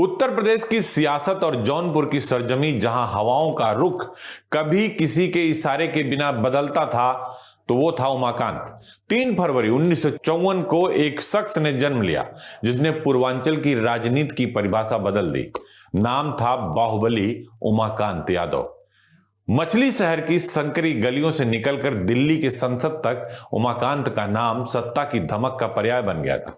उत्तर प्रदेश की सियासत और जौनपुर की सरजमी जहां हवाओं का रुख कभी किसी के इशारे के बिना बदलता था, तो वो था उमाकांत। 3 फरवरी 1954 को एक शख्स ने जन्म लिया जिसने पूर्वांचल की राजनीति की परिभाषा बदल दी। नाम था बाहुबली उमाकांत यादव। मछली शहर की संकरी गलियों से निकलकर दिल्ली के संसद तक उमाकांत का नाम सत्ता की धमक का पर्याय बन गया था।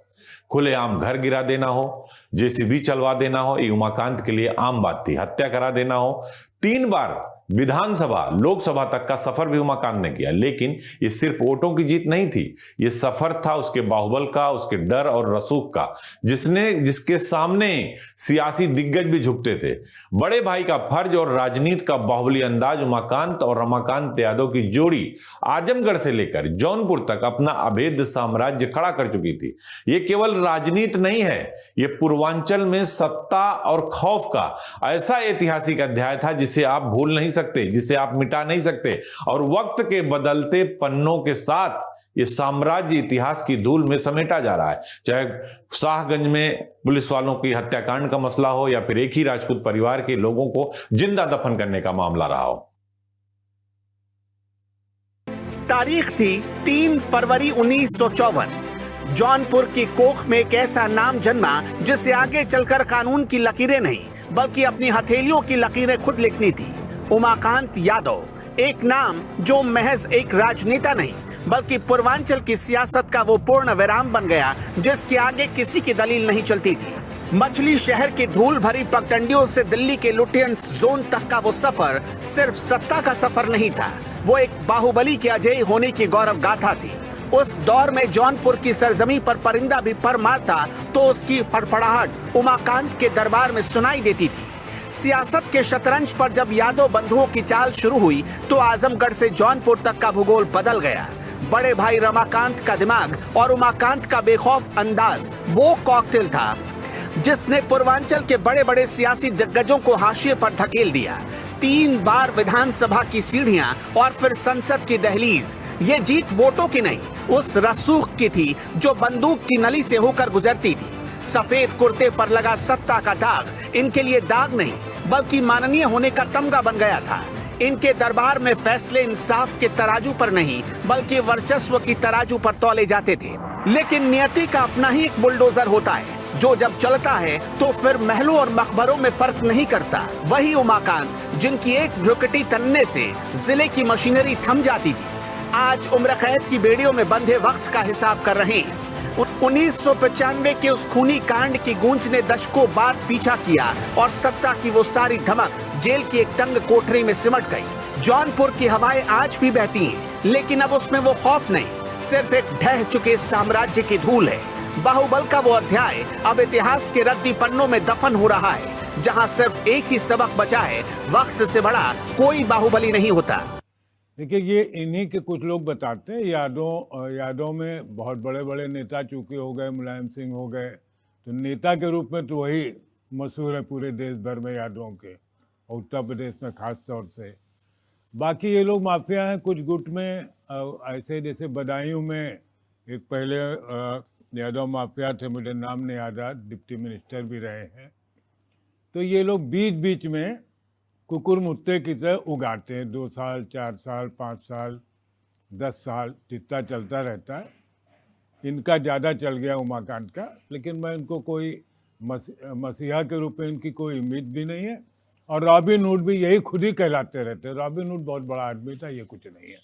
खुलेआम घर गिरा देना हो, जेसीबी चलवा देना हो, ये उमाकांत के लिए आम बात थी। हत्या करा देना हो, 3 बार विधानसभा लोकसभा तक का सफर भी उमाकांत ने किया। लेकिन ये सिर्फ वोटों की जीत नहीं थी, ये सफर था उसके बाहुबल का, उसके डर और रसूख का, जिसके सामने सियासी दिग्गज भी झुकते थे। बड़े भाई का फर्ज और राजनीति का बाहुबली अंदाज उमाकांत और रमाकांत यादव की जोड़ी आजमगढ़ से लेकर जौनपुर तक अपना अभेद्य साम्राज्य खड़ा कर चुकी थी। ये केवल राजनीति नहीं है, ये पूर्वांचल में सत्ता और खौफ का ऐसा ऐतिहासिक अध्याय था जिसे आप भूल नहीं सकते, जिसे आप मिटा नहीं सकते। और वक्त के बदलते पन्नों के साथ ये साम्राज्य इतिहास की धूल में समेटा जा रहा है। चाहे शाहगंज में पुलिस वालों की हत्याकांड का मसला हो या फिर एक ही राजपूत परिवार के लोगों को जिंदा दफन करने का मामला रहा हो। तारीख थी 3 फरवरी 1954। जौनपुर की कोख में एक ऐसा नाम जन्मा जिसे आगे चलकर कानून की लकीरें नहीं बल्कि अपनी हथेलियों की लकीरें खुद लिखनी थी। उमाकांत यादव, एक नाम जो महज एक राजनेता नहीं बल्कि पूर्वांचल की सियासत का वो पूर्ण विराम बन गया जिसके आगे किसी की दलील नहीं चलती थी। मछली शहर की धूल भरी पगडंडियों से दिल्ली के लुटियंस जोन तक का वो सफर सिर्फ सत्ता का सफर नहीं था, वो एक बाहुबली के अजेय होने की गौरव गाथा थी। उस दौर में जौनपुर की सरजमी पर परिंदा भी पर मारता तो उसकी फड़फड़ाहट उमाकांत के दरबार में सुनाई देती थी। सियासत के शतरंज पर जब यादव बंधुओं की चाल शुरू हुई तो आजमगढ़ से जौनपुर तक का भूगोल बदल गया। बड़े भाई रमाकांत का दिमाग और उमाकांत का बेखौफ अंदाज वो कॉकटेल था जिसने पूर्वांचल के बड़े बड़े सियासी दिग्गजों को हाशिए पर धकेल दिया। 3 बार विधानसभा की सीढ़ियां और फिर संसद की दहलीज, ये जीत वोटों की नहीं, उस रसूख की थी जो बंदूक की नली से होकर गुजरती थी। सफेद कुर्ते पर लगा सत्ता का दाग इनके लिए दाग नहीं बल्कि माननीय होने का तमगा बन गया था। इनके दरबार में फैसले इंसाफ के तराजू पर नहीं बल्कि वर्चस्व की तराजू पर तौले जाते थे। लेकिन नियति का अपना ही एक बुलडोजर होता है जो जब चलता है तो फिर महलों और मकबरों में फर्क नहीं करता। वही उमाकांत जिनकी एक भ्रुकटी तनने से जिले की मशीनरी थम जाती थी, आज उम्र कैद की बेड़ियों में बंधे वक्त का हिसाब कर रहे हैं। 1995 के उस खूनी कांड की गूंज ने दशकों बाद पीछा किया और सत्ता की वो सारी धमक जेल की एक तंग कोठरी में सिमट गई। जौनपुर की हवाएं आज भी बहती हैं, लेकिन अब उसमें वो खौफ नहीं, सिर्फ एक ढह चुके साम्राज्य की धूल है। बाहुबल का वो अध्याय अब इतिहास के रद्दी पन्नों में दफन हो रहा है, जहां सिर्फ एक ही सबक बचा है, वक्त से बड़ा कोई बाहुबली नहीं होता। देखिए, ये इन्हीं के कुछ लोग बताते हैं। यादों में बहुत बड़े बड़े नेता चूंकि हो गए, मुलायम सिंह हो गए, तो नेता के रूप में तो वही मशहूर है पूरे देश भर में यादवों के, और उत्तर प्रदेश में खास तौर से। बाकी ये लोग माफिया हैं कुछ गुट में, ऐसे जैसे बदायूं में एक पहले यादव माफिया थे, मुझे नाम नहीं याद आ, डिप्टी मिनिस्टर भी रहे हैं। तो ये लोग बीच बीच में कुकुर मुत्ते की तरह उगाते हैं, 2 साल 4 साल 5 साल 10 साल जितना चलता रहता है। इनका ज़्यादा चल गया उमाकांत का, लेकिन मैं इनको कोई मसीहा के रूप में इनकी कोई उम्मीद भी नहीं है। और रॉबिन हुड भी यही खुद ही कहलाते रहते हैं। रॉबिन हुड बहुत बड़ा आदमी था, ये कुछ नहीं है।